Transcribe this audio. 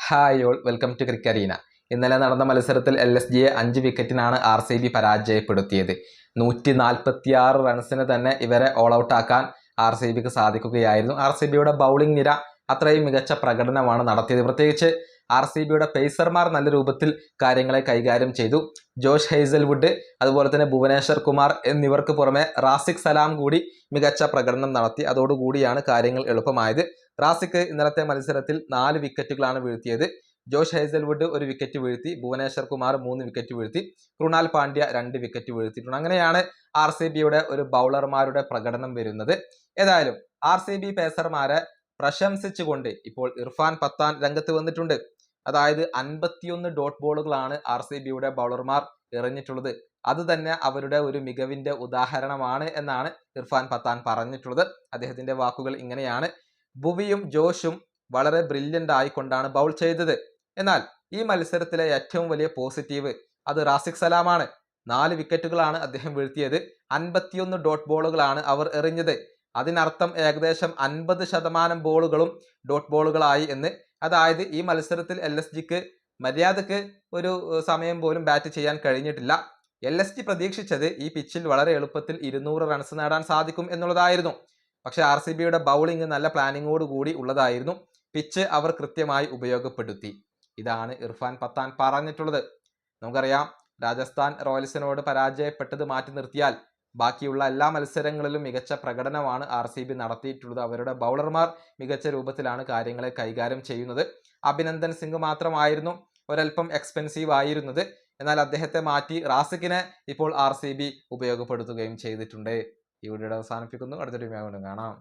Hi all, welcome to Crickarena. ഇന്നലെ നടന്ന മത്സരത്തിൽ LSGയെ 5 വിക്കറ്റിനാണ് RCB പരാജയപ്പെടുത്തിയത്. 146 റൺസിന് തന്നെ ഇവരെ ഓൾ ഔട്ട് ആക്കാൻ RCBക്ക് സാധിക്കുകയായിരുന്നു. RCBയുടെ ബൗളിംഗ് നിര അത്രയും മികച്ച പ്രകടനമാണ് നടത്തിയത്. പ്രത്യേകിച്ച് RCBയുടെ പേസർമാർ നല്ല രൂപത്തിൽ കാര്യങ്ങളെ കൈകാര്യം ചെയ്തു. ജോഷ് ഹേസൽവുഡ്, അതുപോലെ തന്നെ ഭുവനേശ്വർ കുമാർ എന്നിവർക്ക് പുറമെ റാസിഖ് സലാം കൂടി മികച്ച പ്രകടനം നടത്തി. അതോടുകൂടിയാണ് കാര്യങ്ങൾ എളുപ്പമായത്. റാസിഖ് ഇന്നലത്തെ മത്സരത്തിൽ 4 വിക്കറ്റുകളാണ് വീഴ്ത്തിയത്. ജോഷ് ഹേസൽവുഡ് 1 വിക്കറ്റ് വീഴ്ത്തി, ഭുവനേശ്വർ കുമാർ 3 വിക്കറ്റ് വീഴ്ത്തി, കൃണാൽ പാണ്ഡ്യ 2 വിക്കറ്റ് വീഴ്ത്തിയിട്ടുണ്ട്. അങ്ങനെയാണ് RCBയുടെ ഒരു ബൗളർമാരുടെ പ്രകടനം വരുന്നത്. ഏതായാലും RCB പേസർമാരെ പ്രശംസിച്ചുകൊണ്ട് ഇപ്പോൾ ഇർഫാൻ പത്താൻ രംഗത്ത് വന്നിട്ടുണ്ട്. അതായത് 51 ഡോട്ട് ബോളുകളാണ് RCBയുടെ ബൗളർമാർ എറിഞ്ഞിട്ടുള്ളത്. അത് തന്നെ അവരുടെ ഒരു മികവിന്റെ ഉദാഹരണമാണ് എന്നാണ് ഇർഫാൻ പത്താൻ പറഞ്ഞിട്ടുള്ളത്. അദ്ദേഹത്തിന്റെ വാക്കുകൾ ഇങ്ങനെയാണ്: ഭുവിയും ജോഷും വളരെ ബ്രില്യൻ്റ് ആയിക്കൊണ്ടാണ് ബൗൾ ചെയ്തത്. എന്നാൽ ഈ മത്സരത്തിലെ ഏറ്റവും വലിയ പോസിറ്റീവ് അത് റാസിഖ് സലാമാണ്. 4 വിക്കറ്റുകളാണ് അദ്ദേഹം വീഴ്ത്തിയത്. 51 ഡോട്ട് ബോളുകളാണ് അവർ എറിഞ്ഞത്. അതിനർത്ഥം ഏകദേശം 50% ബോളുകളും ഡോട്ട് ബോളുകളായി എന്ന്. അതായത് ഈ മത്സരത്തിൽ LSGക്ക് മര്യാദക്ക് ഒരു സമയം പോലും ബാറ്റ് ചെയ്യാൻ കഴിഞ്ഞിട്ടില്ല. LSG പ്രതീക്ഷിച്ചത് ഈ പിച്ചിൽ വളരെ എളുപ്പത്തിൽ 200 റൺസ് നേടാൻ സാധിക്കും എന്നുള്ളതായിരുന്നു. പക്ഷെ RCBയുടെ ബൗളിംഗ് നല്ല പ്ലാനിങ്ങോട് കൂടി ഉള്ളതായിരുന്നു. പിച്ച് അവർ കൃത്യമായി ഉപയോഗപ്പെടുത്തി. ഇതാണ് ഇർഫാൻ പത്താൻ പറഞ്ഞിട്ടുള്ളത്. നമുക്കറിയാം, രാജസ്ഥാൻ റോയൽസിനോട് പരാജയപ്പെട്ടത് മാറ്റി നിർത്തിയാൽ ബാക്കിയുള്ള എല്ലാ മത്സരങ്ങളിലും മികച്ച പ്രകടനമാണ് RCB നടത്തിയിട്ടുള്ളത്. അവരുടെ ബൗളർമാർ മികച്ച രൂപത്തിലാണ് കാര്യങ്ങളെ കൈകാര്യം ചെയ്യുന്നത്. അഭിനന്ദൻ സിംഗ് മാത്രമായിരുന്നു ഒരൽപ്പം എക്സ്പെൻസീവ് ആയിരുന്നത്. എന്നാൽ അദ്ദേഹത്തെ മാറ്റി റാസിഖിനെ ഇപ്പോൾ RCB ഉപയോഗപ്പെടുത്തുകയും ചെയ്തിട്ടുണ്ട്. ഈ വീഡിയോ അവസാനിപ്പിക്കുന്നു. അടുത്തൊരു വീഡിയോ കാണാം.